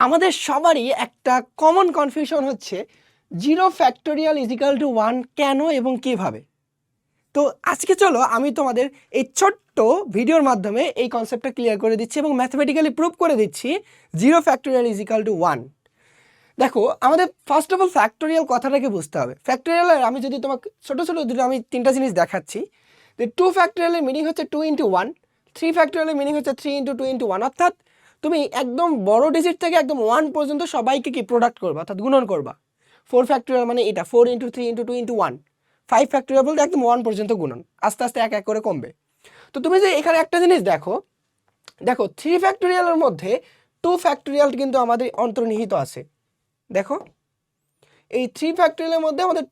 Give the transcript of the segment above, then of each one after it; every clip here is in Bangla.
আমাদের সবারই একটা কমন কনফিউশন হচ্ছে 0 ফ্যাক্টোরিয়াল ইজ ইকাল টু 1 কেন এবং কিভাবে। তো আজকে চলো আমি তোমাদের এই ছোট্ট ভিডিওর মাধ্যমে এই কনসেপ্টটা ক্লিয়ার করে দিচ্ছি এবং ম্যাথমেটিক্যালি প্রুভ করে দিচ্ছি 0 ফ্যাক্টোরিয়াল ইজ ইকাল টু 1। দেখো, আমাদের ফার্স্ট অফ অল ফ্যাক্টোরিয়াল কথাটাকে বুঝতে হবে। ফ্যাক্টোরিয়ালের আমি যদি তোমাকে ছোটো ছোটো দুটো আমি তিনটা জিনিস দেখাচ্ছি, যে 2 ফ্যাক্টোরিয়ালের মিনিং হচ্ছে 2 ইন্টু 1, 3 ফ্যাক্টোরিয়ালের মিনিং হচ্ছে 3 ইন্টু 2 ইন্টু 1। অর্থাৎ তুমি একদম বড় ডিজিট থেকে একদম 1 পর্যন্ত সবাইকে কি প্রোডাক্ট করবা, অর্থাৎ গুণন করবা। 4 ফ্যাক্টোরিয়াল মানে এটা 4 ইন্টু 3 ইন্টু 2 ইন্টু 1। 5 ফ্যাক্টোরিয়াল বলতে একদম 1 পর্যন্ত গুণন, আস্তে আস্তে এক এক করে কমবে। তো তুমি যে এখানে একটা জিনিস দেখো, 3 ফ্যাক্টোরিয়ালের মধ্যে 2 ফ্যাক্টোরিয়াল কিন্তু আমাদের অন্তর্নিহিত আছে। দেখো, এই 3 ফ্যাক্টোরিয়ালের মধ্যে আমাদের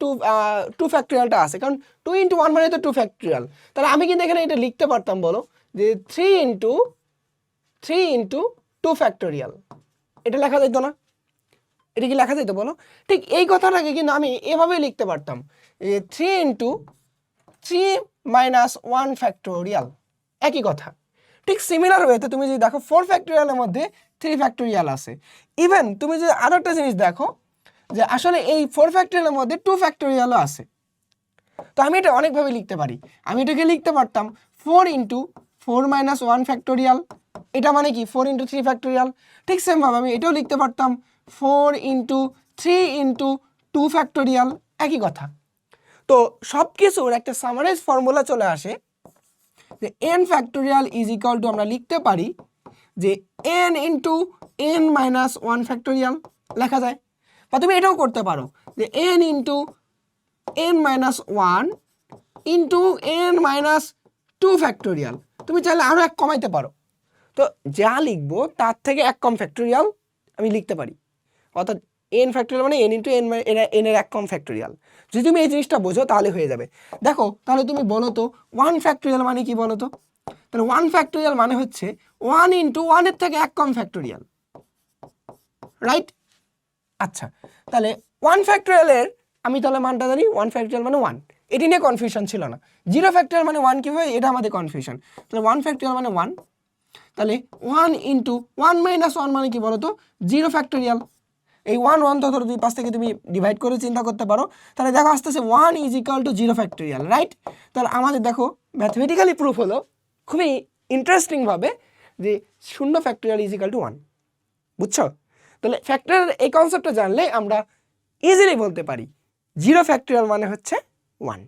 2 ফ্যাক্টোরিয়ালটা আছে, কারণ 2 ইন্টু 1 মানে তো 2 ফ্যাক্টোরিয়াল। তাহলে আমি কিন্তু এখানে এটা লিখতে পারতাম, বলো যে 3 ইন্টু 2 ফ্যাক্টোরিয়াল। এটা লেখা যেত না? এটা কি লেখা যেত বলো? ঠিক এই কথাটাকে কিন্তু আমি এভাবেই লিখতে পারতাম, যে 3 ইন্টু 3 মাইনাস 1 ফ্যাক্টোরিয়াল, একই কথা। ঠিক সিমিলার ওয়েতে তুমি যদি দেখো 4 ফ্যাক্টোরিয়ালের মধ্যে 3 ফ্যাক্টোরিয়াল আছে। ইভেন তুমি যদি আরও একটা জিনিস দেখো, যে আসলে এই 4 ফ্যাক্টোরিয়ালের মধ্যে 2 ফ্যাক্টোরিয়ালও আছে। তো আমি এটা অনেকভাবে লিখতে পারি। আমি এটাকে লিখতে পারতাম 4 ইন্টু 4 মাইনাস 1 ফ্যাক্টোরিয়াল। এটা মানে কি 4 ইন্টু 3 ফ্যাক্টোরিয়াল। ঠিক সেমভাবে আমি এটাও লিখতে পারতাম 4 ইন্টু 3 ইন্টু 2 ফ্যাক্টোরিয়াল, একই কথা। তো সব কিছুর একটা সামারাইজ ফর্মুলা চলে আসে, যে n factorial is equal to আমরা লিখতে পারি যে n into n minus 1 factorial লেখা যায়। বা তুমি এটাও করতে পারো যে n into n minus 1 into n minus 2 factorial. তুমি চাইলে আরও এক কমাইতে পারো। তো যা লিখবো তার থেকে এক কম ফ্যাক্টোরিয়াল আমি লিখতে পারি, অর্থাৎ n ফ্যাক্টোরিয়াল মানে n ইন্টু n এর এক কম ফ্যাক্টোরিয়াল। যদি তুমি এই জিনিসটা বোঝো তাহলে হয়ে যাবে। দেখো, তাহলে তুমি বলো তো 1 ফ্যাক্টোরিয়াল মানে কি বলো তো? তাহলে 1 ফ্যাক্টোরিয়াল মানে হচ্ছে 1 ইন্টু 1 এর থেকে এক কম ফ্যাক্টোরিয়াল, রাইট? আচ্ছা, তাহলে 1 ফ্যাক্টোরিয়ালের আমি তাহলে মানটা জানি, 1 ফ্যাক্টোরিয়াল মানে 1। এটি নিয়ে কনফিউশন ছিল না। 0 ফ্যাক্টোরিয়াল মানে 1 কীভাবে, এটা আমাদের কনফিউশন। তাহলে 1 ফ্যাক্টোরিয়াল মানে 1, তাহলে 1 ইন্টু 1 মাইনাস 1 মানে কি বলো তো? 0 ফ্যাক্টোরিয়াল। এই 1 তো ধরো দুই পাশ থেকে তুমি ডিভাইড করে চিন্তা করতে পারো। তাহলে দেখো আসতেছে 1 is equal to 0 factorial, right? তাহলে আমাদের দেখো ম্যাথমেটিক্যালি প্রুফ হলো খুবই ইন্টারেস্টিংভাবে যে 0 ফ্যাক্টোরিয়াল ইজ ইকাল টু 1। বুঝছো? তাহলে ফ্যাক্টোরিয়াল এই কনসেপ্টটা জানলে আমরা ইজিলি বলতে পারি 0 ফ্যাক্টোরিয়াল মানে হচ্ছে 1।